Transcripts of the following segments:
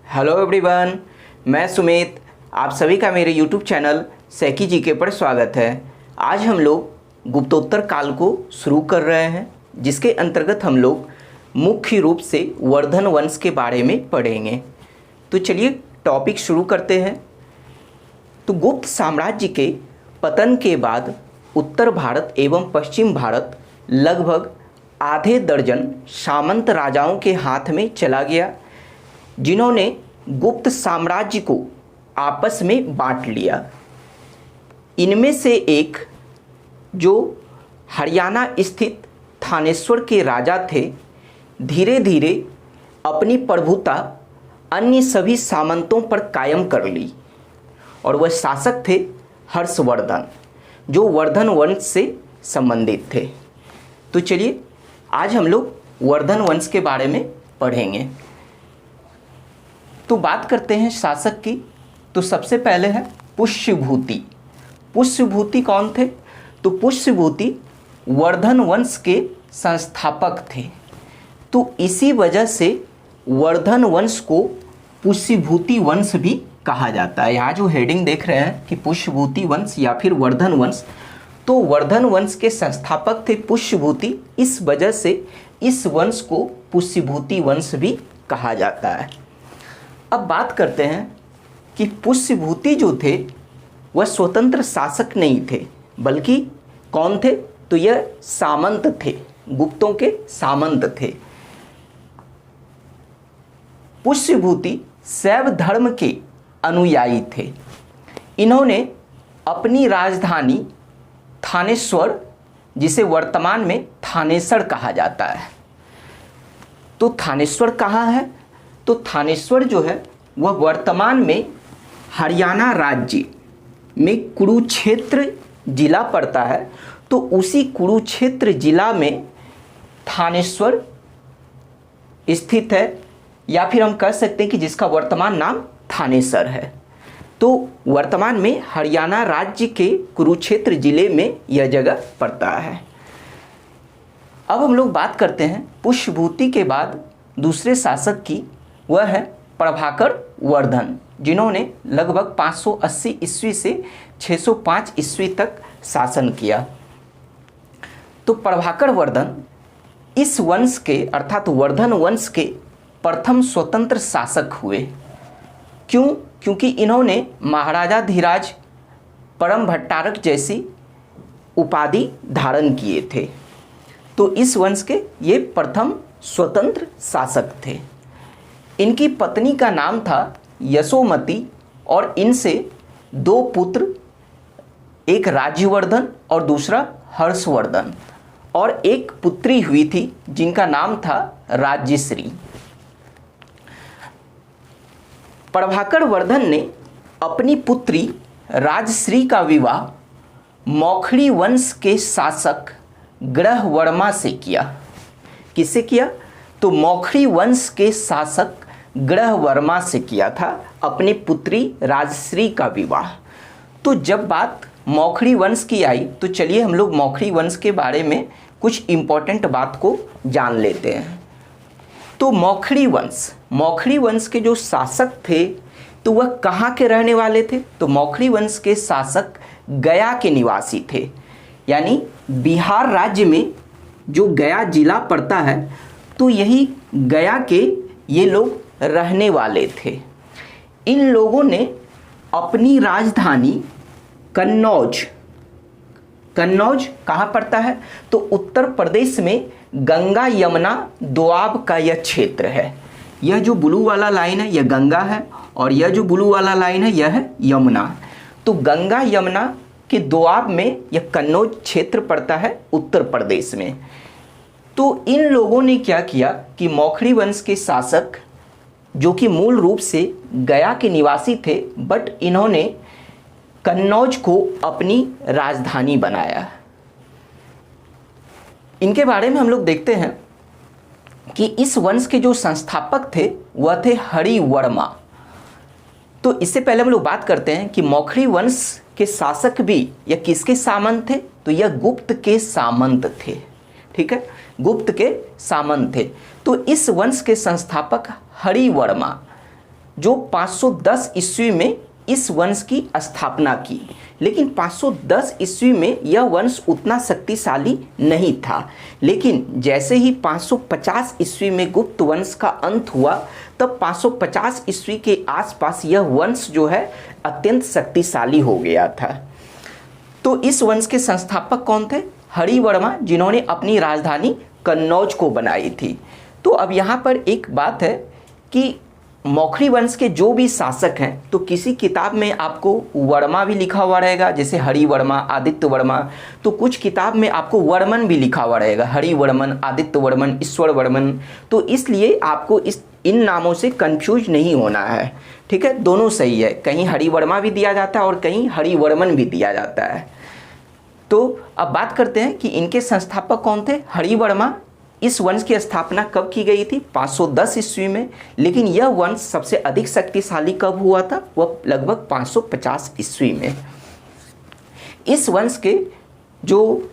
Hello everyone, मैं सुमित। आप सभी का मेरे यूट्यूब चैनल सैकी जीके पर स्वागत है। आज हम लोग गुप्तोत्तर काल को शुरू कर रहे हैं, जिसके अंतर्गत हम लोग मुख्य रूप से वर्धन वंश के बारे में पढ़ेंगे। तो चलिए टॉपिक शुरू करते हैं। तो गुप्त साम्राज्य के पतन के बाद उत्तर भारत एवं पश्चिम भारत लगभग आधे दर्जन सामंत राजाओं के हाथ में चला गया, जिन्होंने गुप्त साम्राज्य को आपस में बांट लिया। इनमें से एक जो हरियाणा स्थित थानेश्वर के राजा थे, धीरे धीरे अपनी प्रभुता अन्य सभी सामंतों पर कायम कर ली और वह शासक थे हर्षवर्धन, जो वर्धन वंश से संबंधित थे। तो चलिए आज हम लोग वर्धन वंश के बारे में पढ़ेंगे। तो बात करते हैं शासक की। तो सबसे पहले है पुष्यभूति। पुष्यभूति कौन थे? तो पुष्यभूति वर्धन वंश के संस्थापक थे। तो इसी वजह से वर्धन वंश को पुष्यभूति वंश भी कहा जाता है। यहाँ जो हेडिंग देख रहे हैं कि पुष्यभूति वंश या फिर वर्धन वंश, तो वर्धन वंश के संस्थापक थे पुष्यभूति। इस वजह से इस वंश को पुष्यभूति वंश भी कहा जाता है। अब बात करते हैं कि पुष्यभूति जो थे वह स्वतंत्र शासक नहीं थे, बल्कि कौन थे? तो यह सामंत थे, गुप्तों के सामंत थे। पुष्यभूति शैव धर्म के अनुयायी थे। इन्होंने अपनी राजधानी थानेश्वर, जिसे वर्तमान में थानेसर कहा जाता है। तो थानेश्वर कहाँ है? तो थानेश्वर जो है वह वर्तमान में हरियाणा राज्य में कुरुक्षेत्र जिला पड़ता है। तो उसी कुरुक्षेत्र जिला में थानेश्वर स्थित है, या फिर हम कह सकते हैं कि जिसका वर्तमान नाम थानेसर है। तो वर्तमान में हरियाणा राज्य के कुरुक्षेत्र जिले में यह जगह पड़ता है। अब हम लोग बात करते हैं पुष्यभूति के बाद दूसरे शासक की। वह है प्रभाकर वर्धन, जिन्होंने लगभग 580 ईस्वी से 605 ईस्वी तक शासन किया। तो प्रभाकर वर्धन इस वंश के अर्थात वर्धन वंश के प्रथम स्वतंत्र शासक हुए। क्यों? क्योंकि इन्होंने महाराजा धीराज परम भट्टारक जैसी उपाधि धारण किए थे। तो इस वंश के ये प्रथम स्वतंत्र शासक थे। इनकी पत्नी का नाम था यशोमती और इनसे दो पुत्र, एक राज्यवर्धन और दूसरा हर्षवर्धन, और एक पुत्री हुई थी जिनका नाम था राज्यश्री। प्रभाकर वर्धन ने अपनी पुत्री राजश्री का विवाह मौखड़ी वंश के शासक ग्रहवर्मा से किया। किससे किया? तो मौखड़ी वंश के शासक ग्रहवर्मा से किया था अपनी पुत्री राजश्री का विवाह। तो जब बात मौखड़ी वंश की आई, तो चलिए हम लोग मौखड़ी वंश के बारे में कुछ इम्पोर्टेंट बात को जान लेते हैं। तो मौखड़ी वंश के जो शासक थे, तो वह कहाँ के रहने वाले थे? तो मौखड़ी वंश के शासक गया के निवासी थे। यानी बिहार राज्य में जो गया जिला पड़ता है, तो यही गया के ये लोग रहने वाले थे। इन लोगों ने अपनी राजधानी कन्नौज कहाँ पड़ता है? तो उत्तर प्रदेश में गंगा यमुना दोआब का यह क्षेत्र है। यह जो ब्लू वाला लाइन है यह गंगा है, और यह जो ब्लू वाला लाइन है यह है यमुना। तो गंगा यमुना के दोआब में यह कन्नौज क्षेत्र पड़ता है उत्तर प्रदेश में। तो इन लोगों ने क्या किया कि मौखड़ी वंश के शासक, जो कि मूल रूप से गया के निवासी थे, बट इन्होंने कन्नौज को अपनी राजधानी बनाया। इनके बारे में हम लोग देखते हैं कि इस वंश के जो संस्थापक थे वह थे हरिवर्मा। तो इससे पहले हम लोग बात करते हैं कि मौखड़ी वंश के शासक भी यह किसके सामंत थे? तो यह गुप्त के सामंत थे। ठीक है, गुप्त के सामंत थे। तो इस वंश के संस्थापक हरिवर्मा जो 510 ईस्वी में इस वंश की स्थापना की। लेकिन 510 ईस्वी में यह वंश उतना शक्तिशाली नहीं था, लेकिन जैसे ही 550 ईस्वी में गुप्त वंश का अंत हुआ, तब 550 ईस्वी के आसपास यह वंश जो है अत्यंत शक्तिशाली हो गया था। तो इस वंश के संस्थापक कौन थे? हरिवर्मा, जिन्होंने अपनी राजधानी कन्नौज को बनाई थी। तो अब यहाँ पर एक बात है कि मौखरी वंश के जो भी शासक हैं, तो किसी किताब में आपको वर्मा भी लिखा हुआ रहेगा, जैसे हरिवर्मा, आदित्य वर्मा। तो कुछ किताब में आपको वर्मन भी लिखा हुआ रहेगा, हरिवर्मन, आदित्य वर्मन, ईश्वर वर्मन। तो इसलिए आपको इन नामों से कंफ्यूज नहीं होना है, ठीक है। दोनों सही है, कहीं हरिवर्मा भी दिया जाता है और कहीं हरिवर्मन भी दिया जाता है। तो अब बात करते हैं कि इनके संस्थापक कौन थे। हरिवर्मा, इस वंश की स्थापना कब की गई थी? 510 ईस्वी में। लेकिन यह वंश सबसे अधिक शक्तिशाली कब हुआ था? वह लगभग 550 ईस्वी में। इस वंश के जो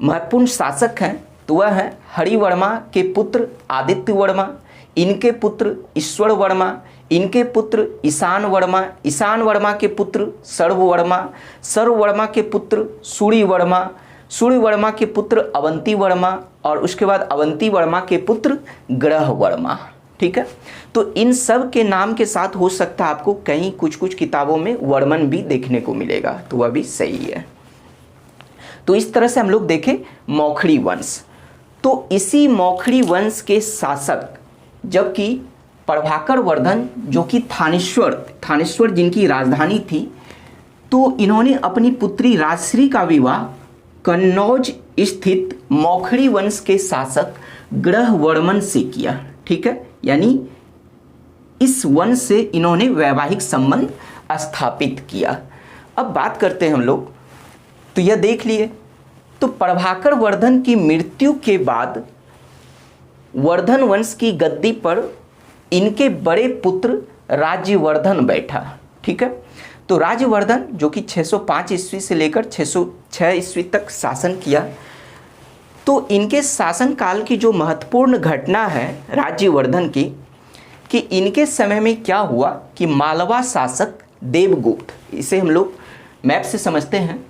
महत्वपूर्ण शासक हैं, तो वह हैं हरिवर्मा के पुत्र आदित्य वर्मा, इनके पुत्र ईश्वर वर्मा, इनके पुत्र ईशान वर्मा, ईशान वर्मा के पुत्र सर्ववर्मा, सर्ववर्मा के पुत्र सूर्यवर्मा, सूर्यवर्मा के पुत्र अवंती वर्मा, और उसके बाद अवंती वर्मा के पुत्र ग्रह वर्मा, ठीक है। तो इन सब के नाम के साथ हो सकता है आपको कहीं कुछ कुछ किताबों में वर्मन भी देखने को मिलेगा, तो वह भी सही है। तो इस तरह से हम लोग देखें मौखरी वंश। तो इसी मौखरी वंश के शासक, जबकि प्रभाकर वर्धन जो कि थानेश्वर जिनकी राजधानी थी, तो इन्होंने अपनी पुत्री राजश्री का विवाह कन्नौज स्थित मौखरी वंश के शासक ग्रह वर्मन से किया, ठीक है। यानी इस वंश से इन्होंने वैवाहिक संबंध स्थापित किया। अब बात करते हैं हम लोग, तो यह देख लिए, तो प्रभाकर वर्धन की मृत्यु के बाद वर्धन वंश की गद्दी पर इनके बड़े पुत्र राज्यवर्धन बैठा, ठीक है। तो राज्यवर्धन जो कि 605 ईस्वी से लेकर 606 ईस्वी तक शासन किया। तो इनके शासनकाल की जो महत्वपूर्ण घटना है राज्यवर्धन की, कि इनके समय में क्या हुआ कि मालवा शासक देवगुप्त, इसे हम लोग मैप से समझते हैं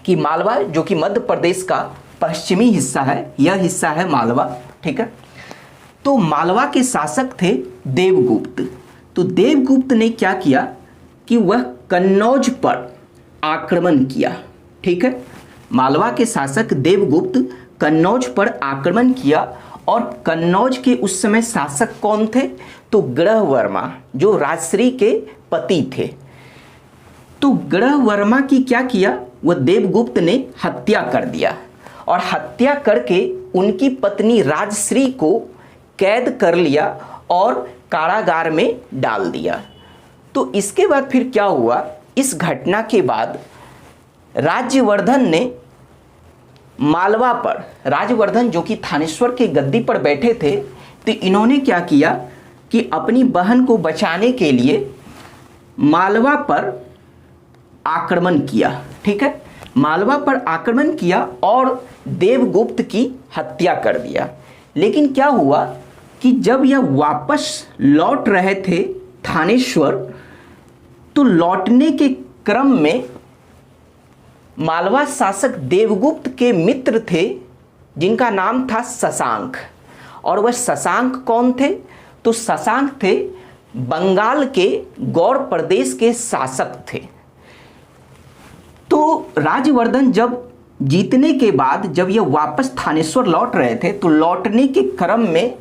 कि मालवा जो कि मध्य प्रदेश का पश्चिमी हिस्सा है, यह हिस्सा है मालवा, ठीक है। तो मालवा के शासक थे देवगुप्त। तो देवगुप्त ने क्या किया कि वह कन्नौज पर आक्रमण किया, ठीक है। मालवा के शासक देवगुप्त कन्नौज पर आक्रमण किया, और कन्नौज के उस समय शासक कौन थे? तो ग्रह वर्मा, जो राजश्री के पति थे। तो ग्रह वर्मा की क्या किया? वह देवगुप्त ने हत्या कर दिया, और हत्या करके उनकी पत्नी राजश्री को कैद कर लिया और कारागार में डाल दिया। तो इसके बाद फिर क्या हुआ? इस घटना के बाद राज्यवर्धन ने मालवा पर, राज्यवर्धन जो कि थानेश्वर के गद्दी पर बैठे थे, तो इन्होंने क्या किया कि अपनी बहन को बचाने के लिए मालवा पर आक्रमण किया, ठीक है। मालवा पर आक्रमण किया और देवगुप्त की हत्या कर दिया। लेकिन क्या हुआ कि जब यह वापस लौट रहे थे थानेश्वर, तो लौटने के क्रम में मालवा शासक देवगुप्त के मित्र थे जिनका नाम था शशांक। और वह शशांक कौन थे? तो शशांक थे बंगाल के गौड़ प्रदेश के शासक थे। तो राज्यवर्धन जब जीतने के बाद जब यह वापस थानेश्वर लौट रहे थे, तो लौटने के क्रम में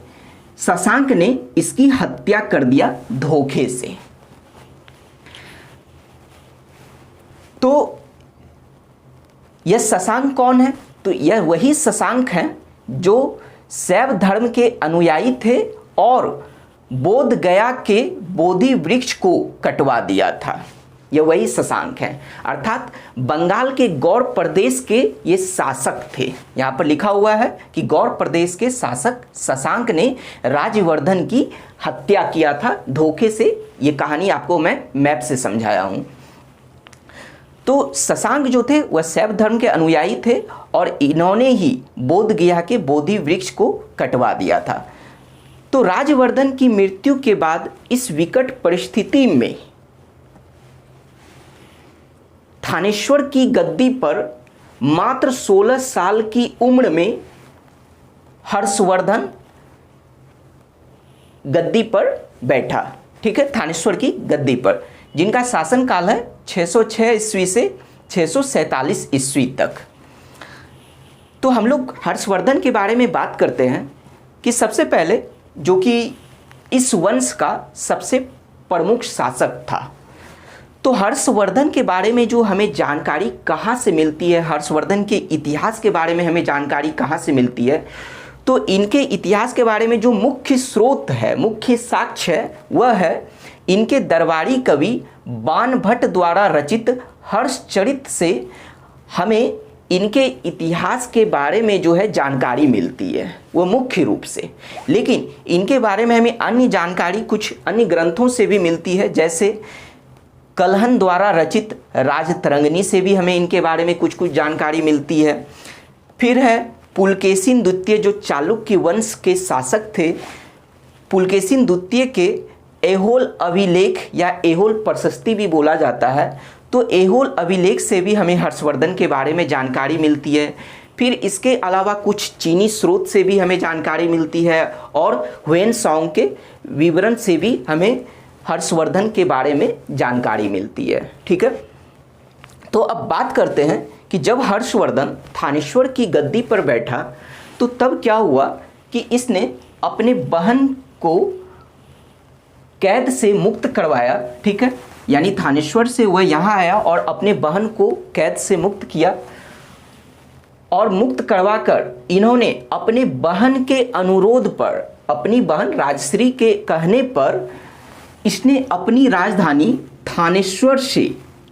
शशांक ने इसकी हत्या कर दिया धोखे से। तो यह शशांक कौन है? तो यह वही शशांक है जो शैव धर्म के अनुयायी थे और बोध गया के बोधि वृक्ष को कटवा दिया था। यह वही शशांक है, अर्थात बंगाल के गौड़ प्रदेश के ये शासक थे। यहाँ पर लिखा हुआ है कि गौड़ प्रदेश के शासक शशांक ने राज्यवर्धन की हत्या किया था धोखे से। ये कहानी आपको मैं मैप से समझाया हूँ। तो शशांक जो थे वह शैव धर्म के अनुयायी थे और इन्होंने ही बोध गया के बोधि वृक्ष को कटवा दिया था। तो राजवर्धन की मृत्यु के बाद इस विकट परिस्थिति में थानेश्वर की गद्दी पर मात्र 16 साल की उम्र में हर्षवर्धन गद्दी पर बैठा। ठीक है, थानेश्वर की गद्दी पर, जिनका शासन काल है 606 ईस्वी से 647 ईस्वी तक। तो हम लोग हर्षवर्धन के बारे में बात करते हैं कि सबसे पहले जो कि इस वंश का सबसे प्रमुख शासक था। तो हर्षवर्धन के बारे में जो हमें जानकारी कहाँ से मिलती है, हर्षवर्धन के इतिहास के बारे में हमें जानकारी कहाँ से मिलती है, तो इनके इतिहास के बारे में जो मुख्य स्रोत है, मुख्य साक्ष्य है, वह है इनके दरबारी कवि बाणभट्ट द्वारा रचित हर्षचरित से हमें इनके इतिहास के बारे में जो है जानकारी मिलती है, वो मुख्य रूप से। लेकिन इनके बारे में हमें अन्य जानकारी कुछ अन्य ग्रंथों से भी मिलती है, जैसे कलहन द्वारा रचित राजतरंगिणी से भी हमें इनके बारे में कुछ कुछ जानकारी मिलती है। फिर है पुलकेशिन द्वितीय, जो चालुक्य वंश के शासक थे। पुलकेशिन द्वितीय के ऐहोल अभिलेख या ऐहोल प्रशस्ति भी बोला जाता है, तो ऐहोल अभिलेख से भी हमें हर्षवर्धन के बारे में जानकारी मिलती है। फिर इसके अलावा कुछ चीनी स्रोत से भी हमें जानकारी मिलती है और ह्वेनसांग के विवरण से भी हमें हर्षवर्धन के बारे में जानकारी मिलती है। ठीक है, तो अब बात करते हैं कि जब हर्षवर्धन थानेश्वर की गद्दी पर बैठा तो तब क्या हुआ कि इसने अपने बहन को कैद से मुक्त करवाया। ठीक है, यानी थानेश्वर से वह यहाँ आया और अपने बहन को कैद से मुक्त किया, और मुक्त करवाकर इन्होंने अपने बहन के अनुरोध पर, अपनी बहन राजश्री के कहने पर, इसने अपनी राजधानी थानेश्वर से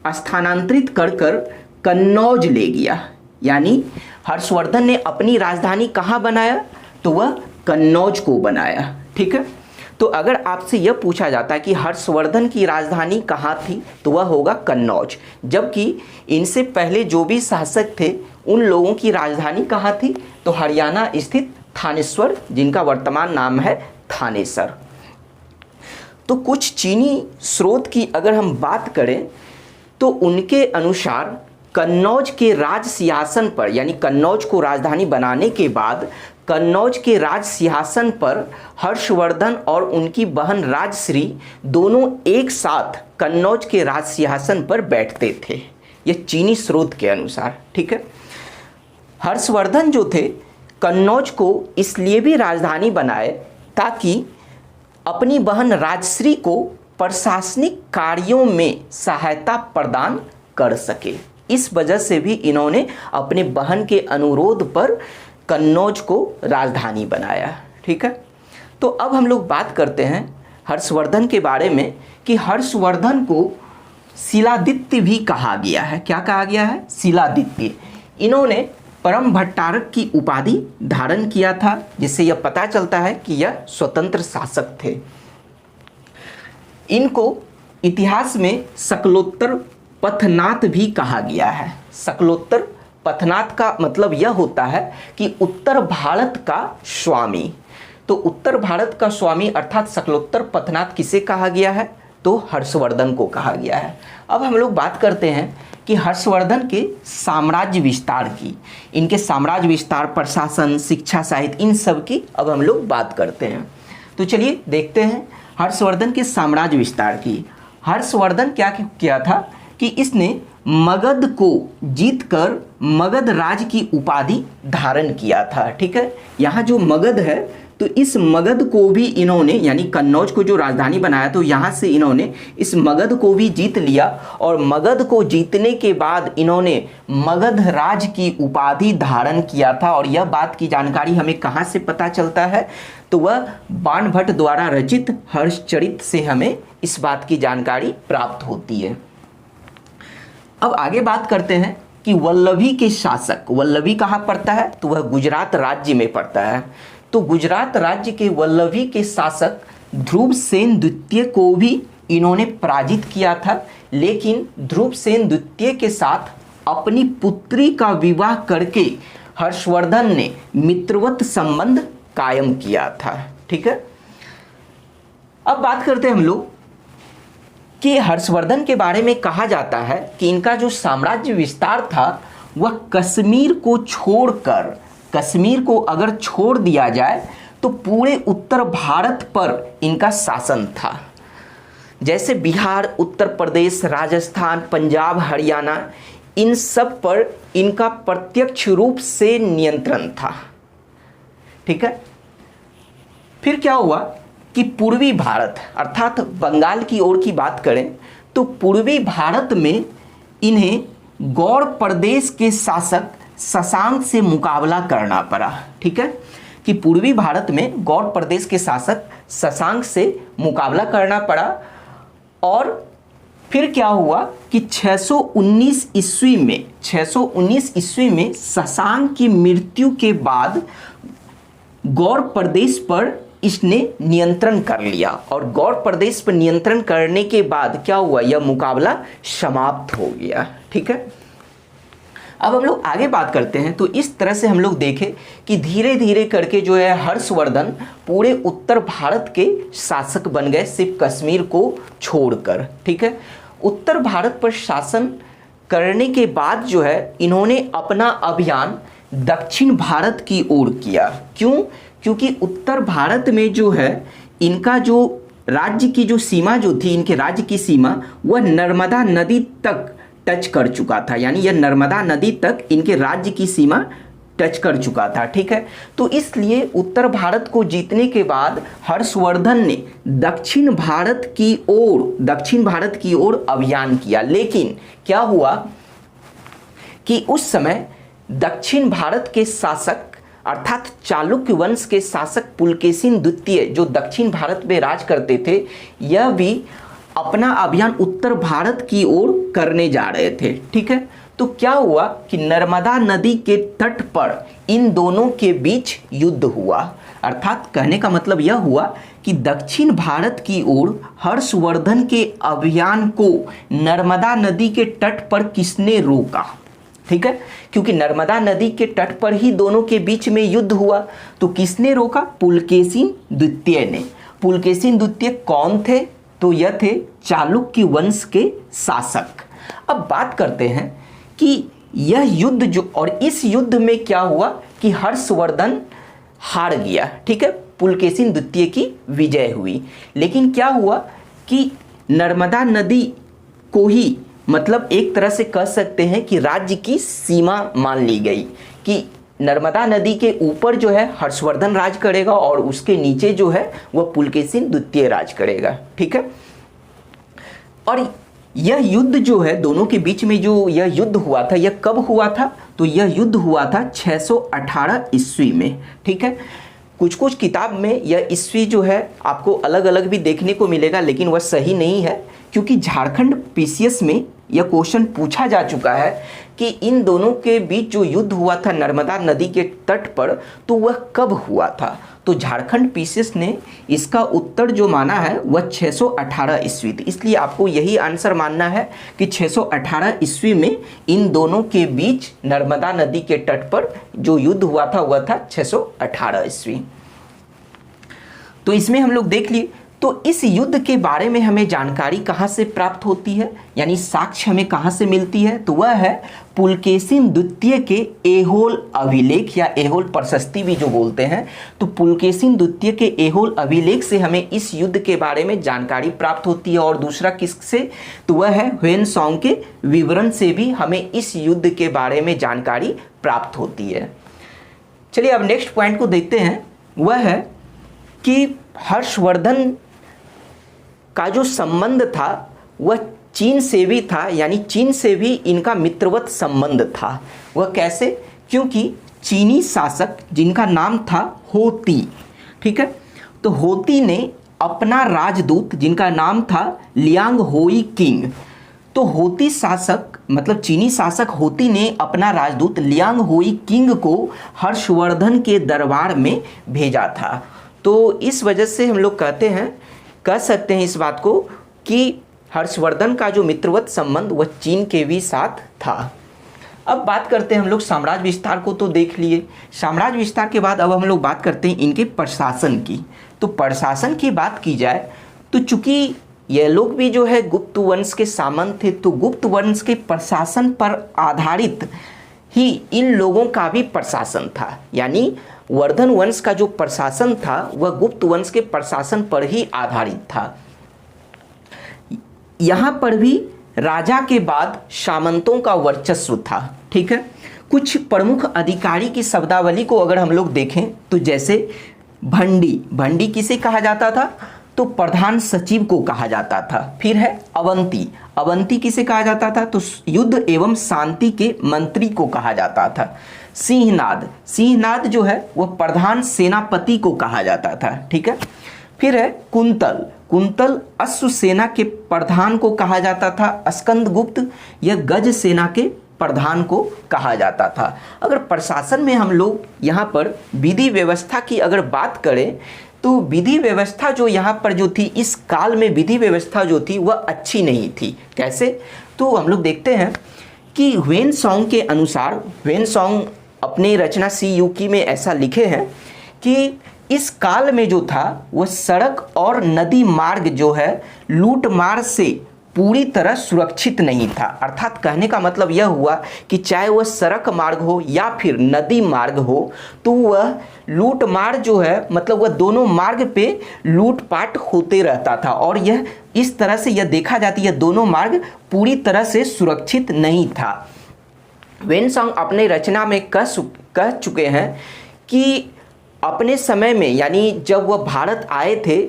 स्थानांतरित कर कन्नौज ले गया। यानी हर्षवर्धन ने अपनी राजधानी कहाँ बनाया, तो वह कन्नौज को बनाया। ठीक है, तो अगर आपसे यह पूछा जाता है कि हर्षवर्धन की राजधानी कहाँ थी, तो वह होगा कन्नौज। जबकि इनसे पहले जो भी शासक थे उन लोगों की राजधानी कहाँ थी, तो हरियाणा स्थित थानेश्वर, जिनका वर्तमान नाम है थानेसर। तो कुछ चीनी स्रोत की अगर हम बात करें तो उनके अनुसार कन्नौज के राज सिंहासन पर, यानी कन्नौज को राजधानी बनाने के बाद कन्नौज के राज सिंहासन पर हर्षवर्धन और उनकी बहन राजश्री दोनों एक साथ कन्नौज के राज सिंहासन पर बैठते थे, यह चीनी स्रोत के अनुसार। ठीक है, हर्षवर्धन जो थे कन्नौज को इसलिए भी राजधानी बनाए ताकि अपनी बहन राजश्री को प्रशासनिक कार्यों में सहायता प्रदान कर सके। इस वजह से भी इन्होंने अपने बहन के अनुरोध पर कन्नौज को राजधानी बनाया। ठीक है, तो अब हम लोग बात करते हैं हर्षवर्धन के बारे में कि हर्षवर्धन को शिलादित्य भी कहा गया है। क्या कहा गया है? शिलादित्य। इन्होंने परम भट्टारक की उपाधि धारण किया था, जिससे यह पता चलता है कि यह स्वतंत्र शासक थे। इनको इतिहास में शकलोत्तर पथनाथ भी कहा गया है। शकलोत्तर पथनाथ का मतलब यह होता है कि उत्तर भारत का स्वामी। तो उत्तर भारत का स्वामी अर्थात शकलोत्तर पथनाथ किसे कहा गया है? तो हर्षवर्धन को कहा गया है। अब हम लोग बात करते हैं कि हर्षवर्धन के साम्राज्य विस्तार की, इनके साम्राज्य विस्तार, प्रशासन, शिक्षा, साहित्य, इन सब की अब हम लोग बात करते हैं। तो चलिए देखते हैं हर्षवर्धन के साम्राज्य विस्तार की। हर्षवर्धन क्या किया था कि इसने मगध को जीतकर मगध राज की उपाधि धारण किया था। ठीक है, यहाँ जो मगध है तो इस मगध को भी इन्होंने, यानी कन्नौज को जो राजधानी बनाया, तो यहाँ से इन्होंने इस मगध को भी जीत लिया, और मगध को जीतने के बाद इन्होंने मगध राज की उपाधि धारण किया था। और यह बात की जानकारी हमें कहाँ से पता चलता है? तो वह बाणभट्ट द्वारा रचित हर्षचरित से हमें इस बात की जानकारी प्राप्त होती है। अब आगे बात करते हैं कि वल्लभी के शासक, वल्लभी कहाँ पड़ता है? तो वह गुजरात राज्य में पड़ता है। तो गुजरात राज्य के वल्लभी के शासक ध्रुवसेन द्वितीय को भी इन्होंने पराजित किया था, लेकिन ध्रुवसेन द्वितीय के साथ अपनी पुत्री का विवाह करके हर्षवर्धन ने मित्रवत संबंध कायम किया था। ठीक है, अब बात करते हैं हम लोग कि हर्षवर्धन के बारे में कहा जाता है कि इनका जो साम्राज्य विस्तार था वह कश्मीर को छोड़कर, कश्मीर को अगर छोड़ दिया जाए तो पूरे उत्तर भारत पर इनका शासन था। जैसे बिहार, उत्तर प्रदेश, राजस्थान, पंजाब, हरियाणा, इन सब पर इनका प्रत्यक्ष रूप से नियंत्रण था। ठीक है। फिर क्या हुआ कि पूर्वी भारत अर्थात बंगाल की ओर की बात करें तो पूर्वी भारत में इन्हें गौड़ प्रदेश के शासक शशांक से मुकाबला करना पड़ा। ठीक है, कि पूर्वी भारत में गौड़ प्रदेश के शासक शशांक से मुकाबला करना पड़ा। और फिर क्या हुआ कि 619 ईस्वी में शशांक की मृत्यु के बाद गौड़ प्रदेश पर इसने नियंत्रण कर लिया, और गौड़ प्रदेश पर नियंत्रण करने के बाद क्या हुआ, यह मुकाबला समाप्त हो गया। ठीक है। अब हम लोग आगे बात करते हैं तो इस तरह से हम लोग देखें कि धीरे धीरे करके जो है हर्षवर्धन पूरे उत्तर भारत के शासक बन गए, सिर्फ कश्मीर को छोड़कर। ठीक है। उत्तर भारत पर शासन करने के बाद जो है इन्होंने अपना अभियान दक्षिण भारत की ओर किया। क्यों? क्योंकि उत्तर भारत में जो है इनका जो राज्य की जो सीमा जो थी, इनके राज्य की सीमा वह नर्मदा नदी तक टच कर चुका था, यानी यह नर्मदा नदी तक इनके राज्य की सीमा टच कर चुका था। ठीक है। तो इसलिए उत्तर भारत को जीतने के बाद हर्षवर्धन ने दक्षिण भारत की ओर अभियान किया। लेकिन क्या हुआ कि उस समय दक्षिण भारत के शासक अर्थात चालुक्य वंश के शासक पुलकेशिन द्वितीय जो दक्षिण भारत में राज करते थे, यह भी अपना अभियान उत्तर भारत की ओर करने जा रहे थे। ठीक है। तो क्या हुआ कि नर्मदा नदी के तट पर इन दोनों के बीच युद्ध हुआ। अर्थात कहने का मतलब यह हुआ कि दक्षिण भारत की ओर हर्षवर्धन के अभियान को नर्मदा नदी के तट पर किसने रोका। ठीक है, क्योंकि नर्मदा नदी के तट पर ही दोनों के बीच में युद्ध हुआ, तो किसने रोका? पुलकेशिन द्वितीय ने। पुलकेशिन द्वितीय कौन थे? तो यह थे चालुक्य वंश के शासक। अब बात करते हैं कि यह युद्ध जो, और इस युद्ध में क्या हुआ कि हर्षवर्धन हार गया। ठीक है, पुलकेशिन द्वितीय की विजय हुई। लेकिन क्या हुआ कि नर्मदा नदी को ही मतलब एक तरह से कह सकते हैं कि राज्य की सीमा मान ली गई कि नर्मदा नदी के ऊपर जो है हर्षवर्धन राज करेगा और उसके नीचे जो है वह पुलकेशिन द्वितीय राज करेगा। ठीक है। और यह युद्ध जो है दोनों के बीच में जो यह युद्ध हुआ था, यह कब हुआ था? तो यह युद्ध हुआ था 618 ईस्वी में। ठीक है। कुछ किताब में यह ईस्वी जो है आपको अलग अलग भी देखने को मिलेगा, लेकिन वह सही नहीं है, क्योंकि झारखंड पीसीएस में यह क्वेश्चन पूछा जा चुका है कि इन दोनों के बीच जो युद्ध हुआ था नर्मदा नदी के तट पर, तो वह कब हुआ था। तो झारखंड पीसीएस ने इसका उत्तर जो माना है वह 618 ईस्वी थी। इसलिए आपको यही आंसर मानना है कि 618 ईस्वी में इन दोनों के बीच नर्मदा नदी के तट पर जो युद्ध हुआ था वह था 618 ईस्वी। तो इसमें हम लोग देख लिए। तो इस युद्ध के बारे में हमें जानकारी कहाँ से प्राप्त होती है, यानी साक्ष्य हमें कहाँ से मिलती है? तो वह है पुलकेशिन द्वितीय के ऐहोल अभिलेख या ऐहोल प्रशस्ति भी जो बोलते हैं। तो पुलकेशिन द्वितीय के ऐहोल अभिलेख से हमें इस युद्ध के बारे में जानकारी प्राप्त होती है। और दूसरा किससे? तो वह है ह्वेनसांग के विवरण से भी हमें इस युद्ध के बारे में जानकारी प्राप्त होती है। चलिए अब नेक्स्ट पॉइंट को देखते हैं। वह है कि हर्षवर्धन का जो संबंध था वह चीन से भी था, यानी चीन से भी इनका मित्रवत संबंध था। वह कैसे? क्योंकि चीनी शासक जिनका नाम था होती, ठीक है, तो होती ने अपना राजदूत जिनका नाम था लियांग होई किंग, तो होती शासक मतलब चीनी शासक होती ने अपना राजदूत लियांग होई किंग को हर्षवर्धन के दरबार में भेजा था। तो इस वजह से हम लोग कह सकते हैं इस बात को कि हर्षवर्धन का जो मित्रवत संबंध वह चीन के भी साथ था। अब बात करते हैं हम लोग साम्राज्य विस्तार को तो देख लिए। साम्राज्य विस्तार के बाद अब हम लोग बात करते हैं इनके प्रशासन की। तो प्रशासन की बात की जाए तो चूंकि यह लोग भी जो है गुप्त वंश के सामंत थे, तो गुप्त वंश के प्रशासन पर आधारित ही इन लोगों का भी प्रशासन था। यानी वर्धन वंश का जो प्रशासन था वह गुप्त वंश के प्रशासन पर ही आधारित था। यहाँ पर भी राजा के बाद सामंतों का वर्चस्व था। ठीक है, कुछ प्रमुख अधिकारी की शब्दावली को अगर हम लोग देखें तो जैसे भंडी, भंडी किसे कहा जाता था? तो प्रधान सचिव को कहा जाता था। फिर है अवंती, अवंती किसे कहा जाता था? तो युद्ध एवं शांति के मंत्री को कहा जाता था। सिंहनाद, सिंहनाद जो है वह प्रधान सेनापति को कहा जाता था। ठीक है, फिर है कुंतल, कुंतल अश्व सेना के प्रधान को कहा जाता था। स्कंदगुप्त यह गज सेना के प्रधान को कहा जाता था। अगर प्रशासन में हम लोग यहाँ पर विधि व्यवस्था की अगर बात करें तो विधि व्यवस्था जो यहाँ पर जो थी, इस काल में विधि व्यवस्था जो थी वह अच्छी नहीं थी। कैसे? तो हम लोग देखते हैं कि ह्वेन-सॉन्ग के अनुसार, ह्वेन-सॉन्ग अपने रचना सी युकी में ऐसा लिखे हैं कि इस काल में जो था वह सड़क और नदी मार्ग जो है लूटमार से पूरी तरह सुरक्षित नहीं था। अर्थात कहने का मतलब यह हुआ कि चाहे वह सड़क मार्ग हो या फिर नदी मार्ग हो, तो वह लूटमार जो है मतलब वह दोनों मार्ग पे लूटपाट होते रहता था। और यह इस तरह से यह देखा जाती है दोनों मार्ग पूरी तरह से सुरक्षित नहीं था। ह्वेन-सॉन्ग अपने रचना में कह चुके हैं कि अपने समय में यानी जब वह भारत आए थे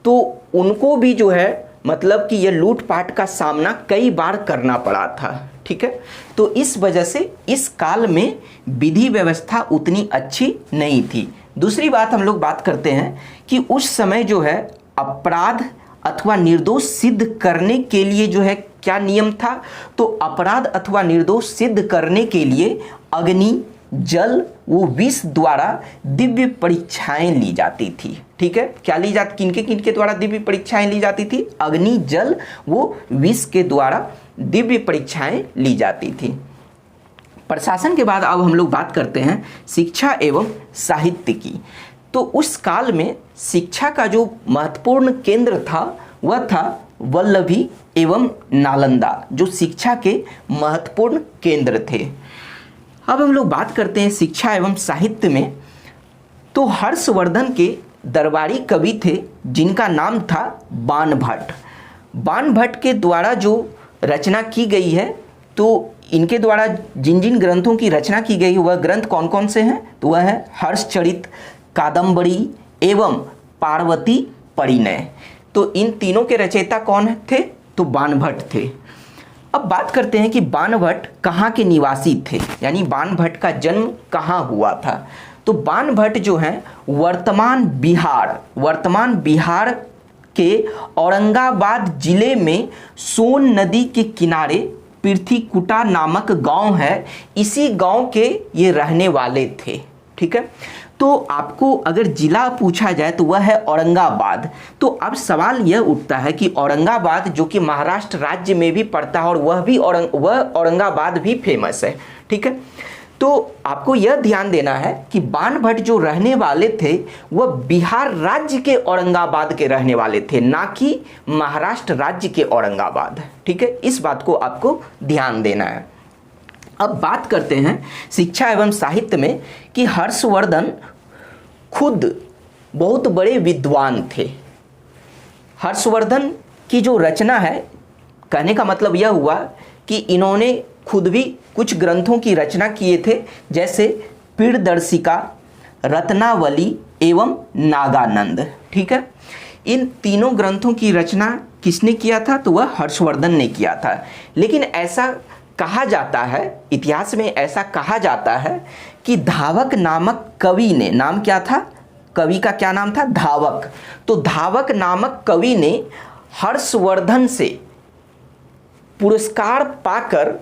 तो उनको भी जो है मतलब कि यह लूटपाट का सामना कई बार करना पड़ा था। ठीक है, तो इस वजह से इस काल में विधि व्यवस्था उतनी अच्छी नहीं थी। दूसरी बात हम लोग बात करते हैं कि उस समय जो है अपराध अथवा निर्दोष सिद्ध करने के लिए जो है क्या नियम था? तो अपराध अथवा निर्दोष सिद्ध करने के लिए अग्नि, जल वो विष द्वारा दिव्य परीक्षाएं ली जाती थी। ठीक है, क्या ली जाती, किनके किनके द्वारा दिव्य परीक्षाएं ली जाती थी? अग्नि, जल वो विष के द्वारा दिव्य परीक्षाएं ली जाती थी। प्रशासन के बाद अब हम लोग बात करते हैं शिक्षा एवं साहित्य की। तो उस काल में शिक्षा का जो महत्वपूर्ण केंद्र था वह था वल्लभी एवं नालंदा, जो शिक्षा के महत्वपूर्ण केंद्र थे। अब हम लोग बात करते हैं शिक्षा एवं साहित्य में। तो हर्षवर्धन के दरबारी कवि थे जिनका नाम था बाणभट्ट। बाणभट्ट के द्वारा जो रचना की गई है, तो इनके द्वारा जिन जिन ग्रंथों की रचना की गई वह ग्रंथ कौन कौन से हैं? तो वह है हर्षचरित, कादम्बरी एवं पार्वती परिणय। तो इन तीनों के रचयिता कौन थे? तो बाणभट्ट थे। अब बात करते हैं कि बाणभट्ट कहाँ के निवासी थे, यानी बाणभट्ट का जन्म कहाँ हुआ था। तो बाणभट्ट जो हैं वर्तमान बिहार के औरंगाबाद जिले में सोन नदी के किनारे पृथ्वीकुटा नामक गांव है, इसी गांव के ये रहने वाले थे। ठीक है, तो आपको अगर जिला पूछा जाए तो वह है औरंगाबाद। तो अब सवाल यह उठता है कि औरंगाबाद जो कि महाराष्ट्र राज्य में भी पड़ता है और वह औरंगाबाद भी फेमस है। ठीक है, तो आपको यह ध्यान देना है कि बाणभट्ट जो रहने वाले थे वह बिहार राज्य के औरंगाबाद के रहने वाले थे, ना कि महाराष्ट्र राज्य के औरंगाबाद। ठीक है, इस बात को आपको ध्यान देना है। अब बात करते हैं शिक्षा एवं साहित्य में कि हर्षवर्धन खुद बहुत बड़े विद्वान थे। हर्षवर्धन की जो रचना है, कहने का मतलब यह हुआ कि इन्होंने खुद भी कुछ ग्रंथों की रचना किए थे, जैसे पीड़दर्शिका, रत्नावली एवं नागानंद। ठीक है, इन तीनों ग्रंथों की रचना किसने किया था? तो वह हर्षवर्धन ने किया था। लेकिन ऐसा कहा जाता है, इतिहास में ऐसा कहा जाता है कि धावक नामक कवि ने, नाम क्या था? कवि का क्या नाम था? धावक। तो धावक नामक कवि ने हर्षवर्धन से पुरस्कार पाकर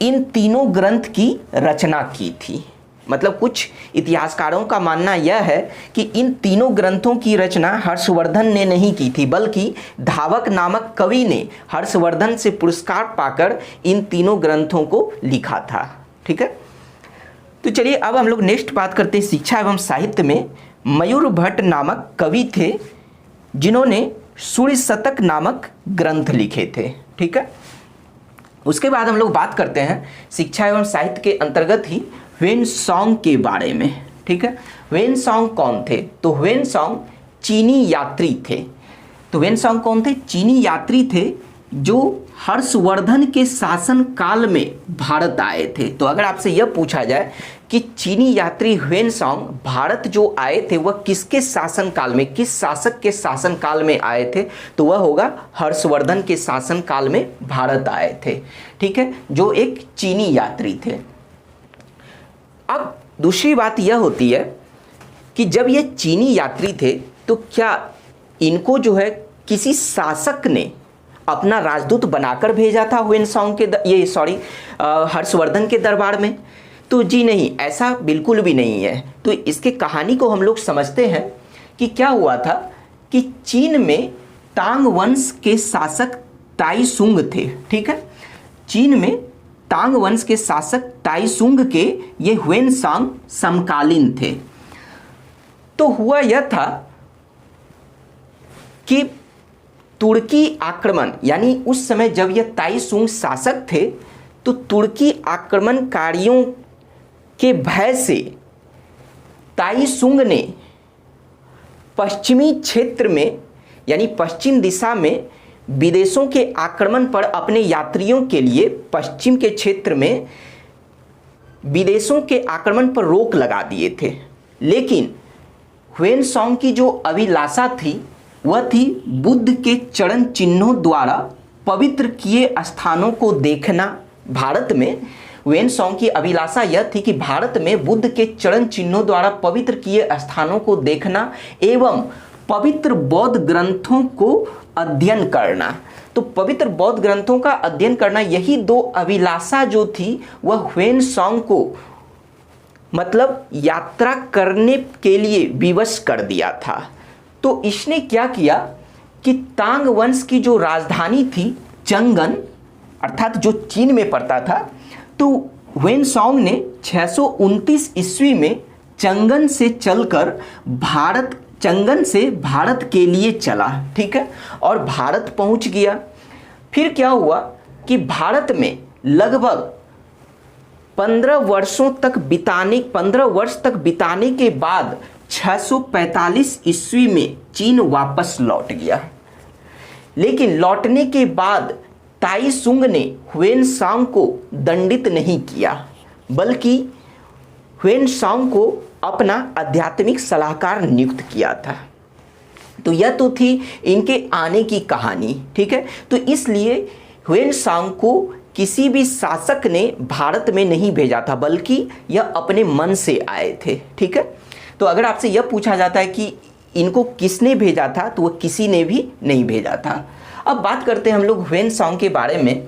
इन तीनों ग्रंथ की रचना की थी। मतलब कुछ इतिहासकारों का मानना यह है कि इन तीनों ग्रंथों की रचना हर्षवर्धन ने नहीं की थी, बल्कि धावक नामक कवि ने हर्षवर्धन से पुरस्कार पाकर इन तीनों ग्रंथों को लिखा था। ठीक है, तो चलिए अब हम लोग नेक्स्ट बात करते हैं शिक्षा एवं साहित्य में। मयूर भट्ट नामक कवि थे जिन्होंने सूर्य शतक नामक ग्रंथ लिखे थे। ठीक है, उसके बाद हम लोग बात करते हैं शिक्षा एवं साहित्य के अंतर्गत ही ह्वेनसांग के बारे में। ठीक है, ह्वेनसांग कौन थे? तो ह्वेनसांग चीनी यात्री थे। तो ह्वेनसांग कौन थे? चीनी यात्री थे जो हर्षवर्धन के शासन काल में भारत आए थे। तो अगर आपसे यह पूछा जाए कि चीनी यात्री ह्वेनसांग भारत जो आए थे वह किसके शासन काल में, किस शासक के शासन काल में आए थे, तो वह होगा हर्षवर्धन के शासन काल में भारत आए थे। ठीक है, जो एक चीनी यात्री थे। अब दूसरी बात यह होती है कि जब ये चीनी यात्री थे तो क्या इनको जो है किसी शासक ने अपना राजदूत बनाकर भेजा था ह्वेनसांग के हर्षवर्धन के दरबार में? तो जी नहीं, ऐसा बिल्कुल भी नहीं है। तो इसके कहानी को हम लोग समझते हैं कि क्या हुआ था कि चीन में तांग वंश के शासक ताइसुंग थे। ठीक है, चीन में तांग वंश के शासक ताइसुंग के ये ह्वेनसांग समकालीन थे। तो हुआ यह था कि तुर्की आक्रमण, यानी उस समय जब यह ताइसुंग शासक थे तो तुर्की आक्रमणकारियों के भय से ताइसुंग ने पश्चिमी क्षेत्र में यानी पश्चिम दिशा में विदेशों के आक्रमण पर अपने यात्रियों के लिए पश्चिम के क्षेत्र में विदेशों के आक्रमण पर रोक लगा दिए थे। लेकिन ह्वेनसांग की जो अभिलाषा थी वह थी बुद्ध के चरण चिन्हों द्वारा पवित्र किए स्थानों को देखना। भारत में ह्वेनसांग की अभिलाषा यह थी कि भारत में बुद्ध के चरण चिन्हों द्वारा पवित्र किए स्थानों को देखना एवं पवित्र बौद्ध ग्रंथों को अध्ययन करना। तो पवित्र बौद्ध ग्रंथों का अध्ययन करना, यही दो अभिलाषा जो थी वह ह्वेनसांग को मतलब यात्रा करने के लिए विवश कर दिया था। तो इसने क्या किया कि तांग वंश की जो राजधानी थी चंगन, अर्थात जो चीन में पड़ता था, तो ह्वेनसांग ने 629 ईस्वी में चंगन से चलकर चंगन से भारत के लिए चला। ठीक है, और भारत पहुंच गया। फिर क्या हुआ कि भारत में लगभग 15 वर्ष तक बिताने के बाद 645 ईस्वी में चीन वापस लौट गया। लेकिन लौटने के बाद ताइसुंग ने ह्वेनसांग को दंडित नहीं किया, बल्कि ह्वेनसांग को अपना आध्यात्मिक सलाहकार नियुक्त किया था। तो यह तो थी इनके आने की कहानी। ठीक है, तो इसलिए ह्वेनसांग को किसी भी शासक ने भारत में नहीं भेजा था, बल्कि यह अपने मन से आए थे। ठीक है, तो अगर आपसे यह पूछा जाता है कि इनको किसने भेजा था, तो वह किसी ने भी नहीं भेजा था। अब बात करते हैं हम लोग ह्वेनसांग के बारे में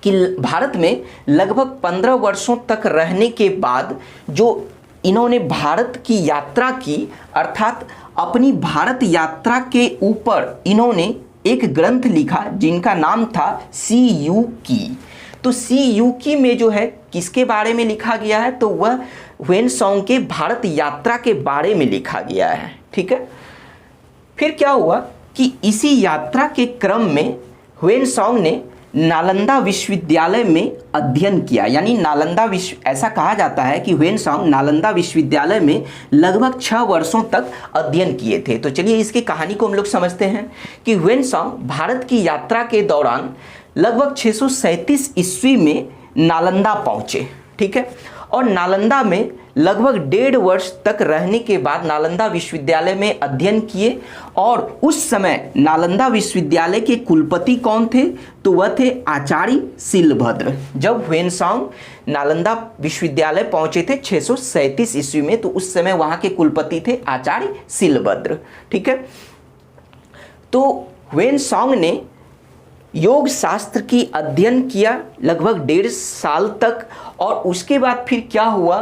कि भारत में लगभग 15 वर्षों तक रहने के बाद जो इन्होंने भारत की यात्रा की, अर्थात अपनी भारत यात्रा के ऊपर इन्होंने एक ग्रंथ लिखा जिनका नाम था सी यू की। तो सी यू की में जो है किसके बारे में लिखा गया है, तो वह ह्वेनसांग के भारत यात्रा के बारे में लिखा गया है। ठीक है, फिर क्या हुआ कि इसी यात्रा के क्रम में ह्वेनसांग ने नालंदा विश्वविद्यालय में अध्ययन किया। यानी ऐसा कहा जाता है कि ह्वेनसांग नालंदा विश्वविद्यालय में लगभग 6 वर्षों तक अध्ययन किए थे। तो चलिए इसकी कहानी को हम लोग समझते हैं कि ह्वेनसांग भारत की यात्रा के दौरान लगभग 637 ईस्वी में नालंदा पहुँचे। ठीक है, और नालंदा में लगभग 1.5 वर्ष तक रहने के बाद नालंदा विश्वविद्यालय में अध्ययन किए। और उस समय नालंदा विश्वविद्यालय के कुलपति कौन थे, तो वह थे आचार्य शिलभद्र। जब ह्वेनसांग नालंदा विश्वविद्यालय पहुंचे थे 637 ईस्वी में, तो उस समय वहां के कुलपति थे आचार्य शिलभद्र। ठीक है, तो ह्वेनसांग ने योग शास्त्र की अध्ययन किया लगभग 1.5 साल तक। और उसके बाद फिर क्या हुआ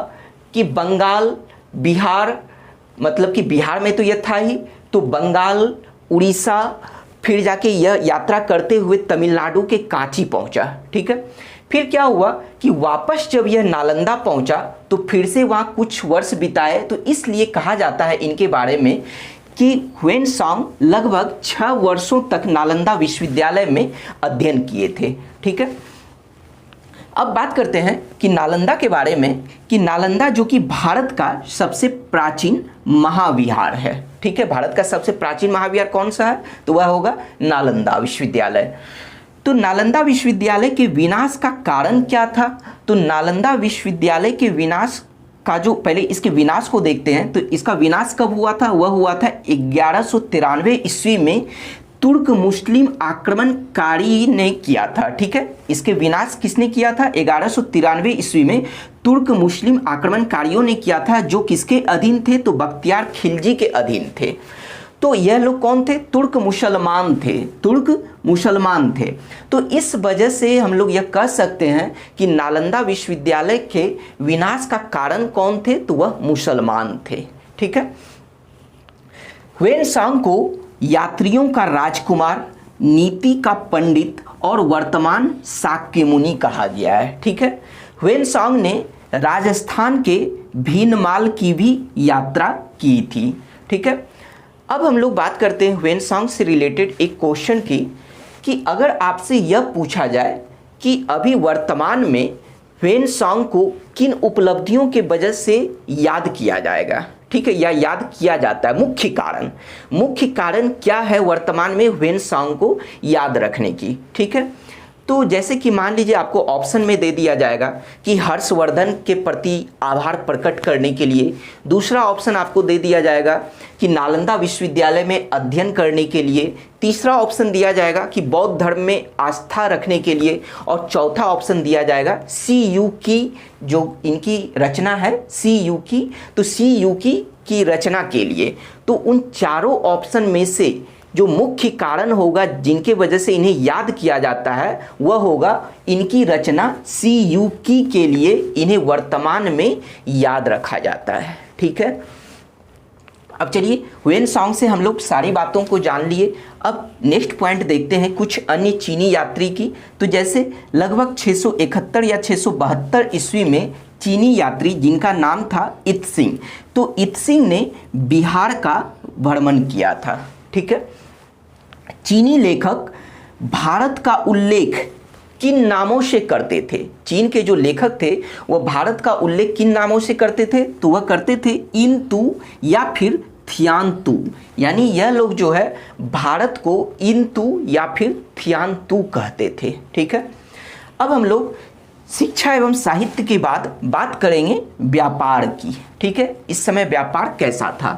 कि बंगाल, बिहार, मतलब कि बिहार में तो यह था ही, तो बंगाल, उड़ीसा, फिर जाके यह यात्रा करते हुए तमिलनाडु के कांची पहुंचा। ठीक है, फिर क्या हुआ कि वापस जब यह नालंदा पहुंचा तो फिर से वहाँ कुछ वर्ष बिताए। तो इसलिए कहा जाता है इनके बारे में कि ह्वेनसांग लगभग 6 वर्षों तक नालंदा विश्वविद्यालय में अध्ययन किए थे। ठीक है, अब बात करते हैं कि नालंदा के बारे में, कि नालंदा जो कि भारत का सबसे प्राचीन महाविहार है। ठीक है, भारत का सबसे प्राचीन महाविहार कौन सा है, तो वह होगा नालंदा विश्वविद्यालय। तो नालंदा विश्वविद्यालय के विनाश का कारण क्या था, तो नालंदा विश्वविद्यालय के विनाश का जो, पहले इसके विनाश को देखते हैं। तो इसका विनाश कब हुआ था, वह हुआ था 1193 ईस्वी में तुर्क मुस्लिम आक्रमणकारी ने किया था। ठीक है, इसके विनाश किसने किया था, 1193 ईस्वी में तुर्क मुस्लिम आक्रमणकारियों ने किया था, जो किसके अधीन थे, तो बख्तियार खिलजी के अधीन थे। तो यह लोग कौन थे, तुर्क मुसलमान थे, तुर्क मुसलमान थे। तो इस वजह से हम लोग यह कह सकते हैं कि नालंदा विश्वविद्यालय के विनाश का कारण कौन थे, तो वह मुसलमान थे। ठीक है, ह्वेनसांग को यात्रियों का राजकुमार, नीति का पंडित और वर्तमान शाक्य मुनि कहा गया है। ठीक है, ह्वेनसांग ने राजस्थान के भीनमाल की भी यात्रा की थी। ठीक है, अब हम लोग बात करते हैं ह्वेनसांग से रिलेटेड एक क्वेश्चन की, कि अगर आपसे यह पूछा जाए कि अभी वर्तमान में ह्वेनसांग को किन उपलब्धियों के वजह से याद किया जाएगा, ठीक है, या याद किया जाता है, मुख्य कारण क्या है वर्तमान में ह्वेनसांग को याद रखने की। ठीक है, तो जैसे कि मान लीजिए आपको ऑप्शन में दे दिया जाएगा कि हर्षवर्धन के प्रति आभार प्रकट करने के लिए, दूसरा ऑप्शन आपको दे दिया जाएगा कि नालंदा विश्वविद्यालय में अध्ययन करने के लिए, तीसरा ऑप्शन दिया जाएगा कि बौद्ध धर्म में आस्था रखने के लिए, और चौथा ऑप्शन दिया जाएगा CU की जो इनकी रचना है, CU की, तो CU की रचना के लिए। तो उन चारों ऑप्शन में से जो मुख्य कारण होगा जिनके वजह से इन्हें याद किया जाता है, वह होगा इनकी रचना CU के लिए इन्हें वर्तमान में याद रखा जाता है। ठीक है, अब चलिए ह्वेनसांग से हम लोग सारी बातों को जान लिए। अब नेक्स्ट पॉइंट देखते हैं कुछ अन्य चीनी यात्री की। तो जैसे लगभग 671 या 672 ईस्वी में चीनी यात्री जिनका नाम था इत्सिंग, तो इत्सिंग ने बिहार का भ्रमण किया था। ठीक है, चीनी लेखक भारत का उल्लेख किन नामों से करते थे, चीन के जो लेखक थे वह भारत का उल्लेख किन नामों से करते थे, तो वह करते थे इनतू या फिर थियानतू, यानी यह लोग जो है भारत को इनतू या फिर थियानतू कहते थे। ठीक है, अब हम लोग शिक्षा एवं साहित्य के बाद बात करेंगे व्यापार की। ठीक है, इस समय व्यापार कैसा था,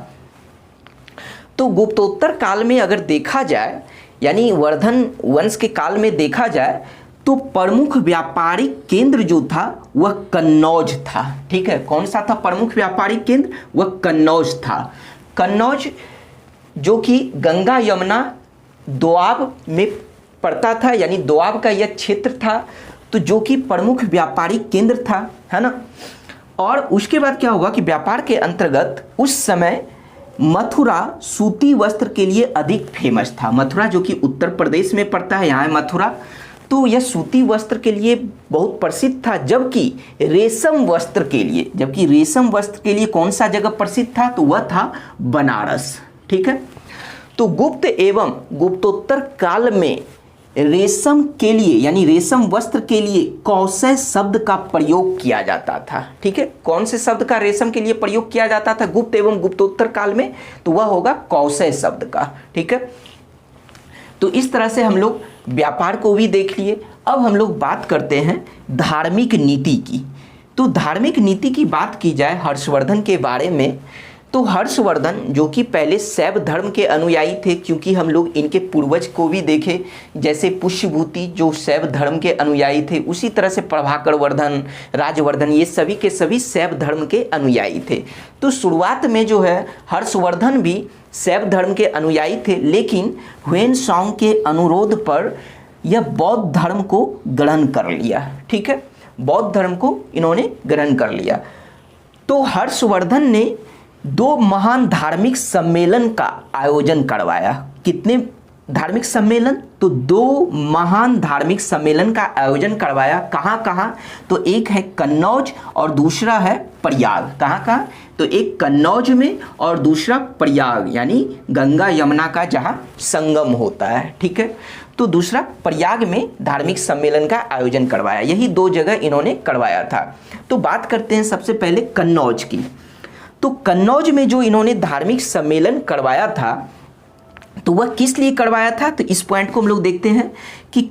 तो गुप्तोत्तर काल में अगर देखा जाए, यानी वर्धन वंश के काल में देखा जाए, तो प्रमुख व्यापारिक केंद्र जो था वह कन्नौज था। ठीक है, कौन सा था प्रमुख व्यापारिक केंद्र, वह कन्नौज था। कन्नौज जो कि गंगा यमुना दोआब में पड़ता था, यानी दोआब का यह क्षेत्र था, तो जो कि प्रमुख व्यापारिक केंद्र था, है ना। और उसके बाद क्या हुआ कि व्यापार के अंतर्गत उस समय मथुरा सूती वस्त्र के लिए अधिक फेमस था। मथुरा जो कि उत्तर प्रदेश में पड़ता है, यहाँ है मथुरा, तो यह सूती वस्त्र के लिए बहुत प्रसिद्ध था। जबकि रेशम वस्त्र के लिए कौन सा जगह प्रसिद्ध था, तो वह था बनारस। ठीक है, तो गुप्त एवं गुप्तोत्तर काल में रेशम के लिए, यानी रेशम वस्त्र के लिए कौशय शब्द का प्रयोग किया जाता था। ठीक है, कौन से शब्द का रेशम के लिए प्रयोग किया जाता था गुप्त एवं गुप्तोत्तर काल में, तो वह होगा कौशय शब्द का। ठीक है, तो इस तरह से हम लोग व्यापार को भी देख लिए। अब हम लोग बात करते हैं धार्मिक नीति की। तो धार्मिक नीति की बात की जाए हर्षवर्धन के बारे में, तो हर्षवर्धन जो कि पहले शैव धर्म के अनुयायी थे, क्योंकि हम लोग इनके पूर्वज को भी देखें, जैसे पुष्यभूति जो शैव धर्म के अनुयायी थे, उसी तरह से प्रभाकर वर्धन, राजवर्धन, ये सभी के सभी शैव धर्म के अनुयायी थे। तो शुरुआत में जो है हर्षवर्धन भी शैव धर्म के अनुयायी थे, लेकिन ह्वेनसांग के अनुरोध पर यह बौद्ध धर्म को ग्रहण कर लिया। ठीक है, बौद्ध धर्म को इन्होंने ग्रहण कर लिया। तो हर्षवर्धन ने 2 महान धार्मिक सम्मेलन का आयोजन करवाया। कितने धार्मिक सम्मेलन, तो 2 महान धार्मिक सम्मेलन का आयोजन करवाया। कहाँ कहाँ, तो एक है कन्नौज और दूसरा है प्रयाग। कहाँ कहाँ, तो एक कन्नौज में और दूसरा प्रयाग यानी गंगा यमुना का जहाँ संगम होता है, ठीक है। तो दूसरा प्रयाग में धार्मिक सम्मेलन का आयोजन करवाया, यही 2 जगह इन्होंने करवाया था। तो बात करते हैं सबसे पहले कन्नौज की। तो कन्नौज में जो इन्होंने धार्मिक सम्मेलन करवाया था तो वह किस लिए करवाया था, तो इस पॉइंट को हम लोग देखते हैं कि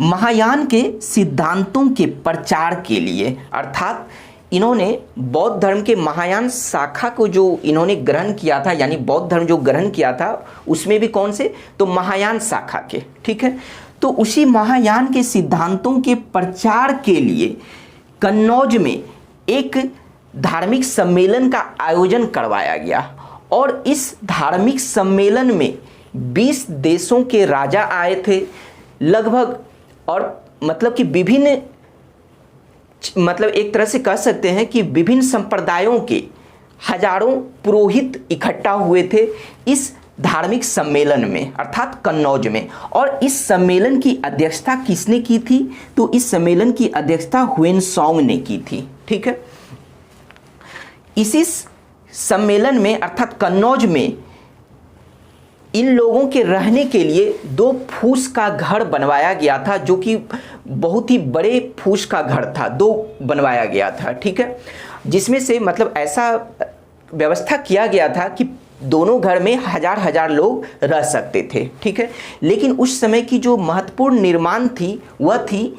महायान के सिद्धांतों के प्रचार के लिए, अर्थात इन्होंने बौद्ध धर्म के महायान शाखा को जो इन्होंने ग्रहण किया था, यानी बौद्ध धर्म जो ग्रहण किया था उसमें भी कौन से, तो महायान शाखा के, ठीक है। तो उसी महायान के सिद्धांतों के प्रचार के लिए कन्नौज में एक धार्मिक सम्मेलन का आयोजन करवाया गया और इस धार्मिक सम्मेलन में 20 देशों के राजा आए थे लगभग, और मतलब कि विभिन्न, मतलब एक तरह से कह सकते हैं कि विभिन्न संप्रदायों के हजारों पुरोहित इकट्ठा हुए थे इस धार्मिक सम्मेलन में, अर्थात कन्नौज में। और इस सम्मेलन की अध्यक्षता किसने की थी, तो इस सम्मेलन की अध्यक्षता ह्वेनसांग ने की थी, ठीक है। इसी सम्मेलन में अर्थात कन्नौज में इन लोगों के रहने के लिए 2 फूस का घर बनवाया गया था, जो कि बहुत ही बड़े फूस का घर था, 2 बनवाया गया था, ठीक है। जिसमें से मतलब ऐसा व्यवस्था किया गया था कि दोनों घर में हजार लोग रह सकते थे, ठीक है। लेकिन उस समय की जो महत्वपूर्ण निर्माण थी वह थी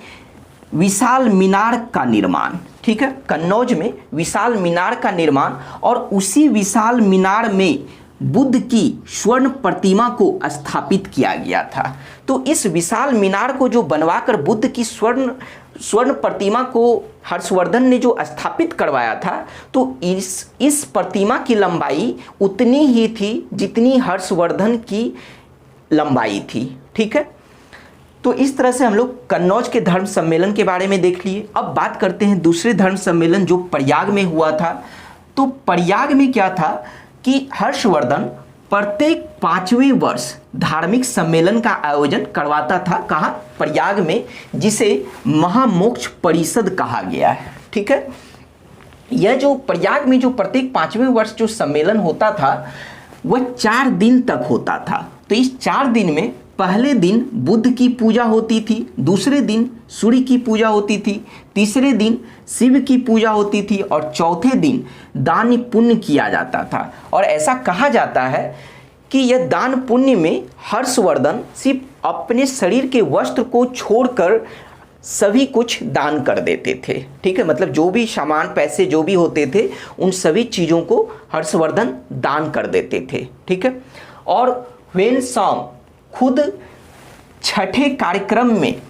विशाल मीनार का निर्माण, ठीक है। कन्नौज में विशाल मीनार का निर्माण, और उसी विशाल मीनार में बुद्ध की स्वर्ण प्रतिमा को स्थापित किया गया था। तो इस विशाल मीनार को जो बनवाकर बुद्ध की स्वर्ण प्रतिमा को हर्षवर्धन ने जो स्थापित करवाया था, तो इस प्रतिमा की लंबाई उतनी ही थी जितनी हर्षवर्धन की लंबाई थी, ठीक है। तो इस तरह से हम लोग कन्नौज के धर्म सम्मेलन के बारे में देख लिए। अब बात करते हैं दूसरे धर्म सम्मेलन जो प्रयाग में हुआ था। तो प्रयाग में क्या था कि हर्षवर्धन प्रत्येक 5वें वर्ष धार्मिक सम्मेलन का आयोजन करवाता था, कहाँ, प्रयाग में, जिसे महामोक्ष परिषद कहा गया है, ठीक है। यह जो प्रयाग में जो प्रत्येक 5वें वर्ष जो सम्मेलन होता था वह 4 दिन तक होता था। तो इस 4 दिन में पहले दिन बुद्ध की पूजा होती थी, दूसरे दिन सूर्य की पूजा होती थी, तीसरे दिन शिव की पूजा होती थी और चौथे दिन दान पुण्य किया जाता था। और ऐसा कहा जाता है कि यह दान पुण्य में हर्षवर्धन सिर्फ अपने शरीर के वस्त्र को छोड़कर सभी कुछ दान कर देते थे, ठीक है। मतलब जो भी सामान, पैसे जो भी होते थे उन सभी चीज़ों को हर्षवर्धन दान कर देते थे, ठीक है। और ह्वेनसांग खुद छठे कार्यक्रम में,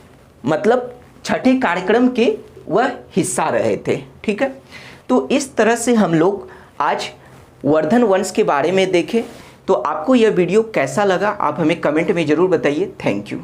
मतलब छठे कार्यक्रम के वह हिस्सा रहे थे, ठीक है। तो इस तरह से हम लोग आज वर्धन वंश के बारे में देखें। तो आपको यह वीडियो कैसा लगा आप हमें कमेंट में ज़रूर बताइए। Thank you.